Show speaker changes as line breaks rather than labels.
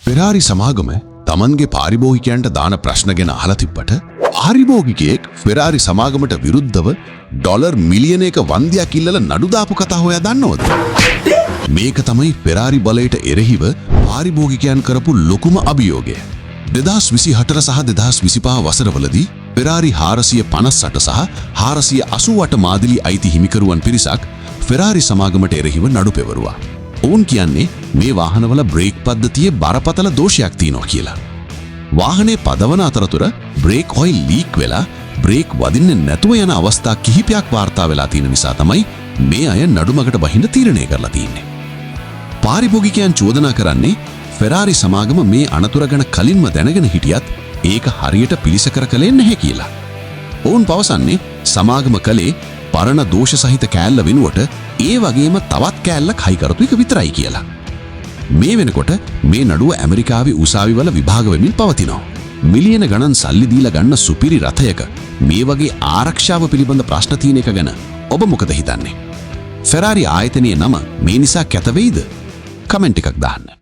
පෙරාරි සමාගම තමන්ගේ පාරිභෝගිකයන්ට දාන ප්‍රශ්න ගැන අහලා තිබ්බට පාරිභෝගිකයෙක් ෆෙරාරි සමාගමට විරුද්ධව ඩොලර් මිලියනයක වන්දියක් ඉල්ලලා නඩු දාපු කතාව ඔයා දන්නවද? මේක තමයි ෆෙරාරි බලයට එරෙහිව පාරිභෝගිකයන් කරපු ලොකුම අභියෝගය. 2024 සහ 2025 වසරවලදී ෆෙරාරි 458 සහ 488 මාදිලි අයිති හිමිකරුවන් පිරිසක් ෆෙරාරි සමාගමට එරෙහිව නඩු පෙවරුවා. ඔවුන් කියන්නේ මේ වාහනවල බ්‍රේක් පද්ධතියේ බරපතල දෝෂයක් තියෙනවා කියලා. වාහනේ පදවන අතරතුර බ්‍රේක් ඔයිල් ලීක් වෙලා බ්‍රේක් වදින්නේ නැතුව යන අවස්ථා කිහිපයක් වාර්තා වෙලා තියෙන නිසා තමයි මේ අය නඩුමකට බහින්න තීරණය කරලා තියෙන්නේ. පාරිභෝගිකයන් චෝදනා කරන්නේ ෆෙරාරි සමාගම මේ අනතුර ගැන කලින්ම දැනගෙන හිටියත් ඒක හරියට පිළිසකර කළේ නැහැ කියලා. ඔවුන් පවසන්නේ සමාගම කලේ පරණ දෝෂ සහිත කෑල්ල වෙනුවට ඒ වගේම තවත් කෑල්ලක් හයි කරපු එක විතරයි කියලා. මේ වෙනකොට මේ නඩුව ඇමරිකාවේ උසාවිවල විභාග වෙමින් පවතිනවා. මිලියන ගණන් සල්ලි දීලා ගන්න සුපිරි රථයක මේ වගේ ආරක්ෂාව පිළිබඳ ප්‍රශ්න තියෙන එක ගැන ඔබ මොකද හිතන්නේ? ෆෙරාරි ආයතනයේ නම මේ නිසා කැත වෙයිද? කමෙන්ට් එකක් දාන්න.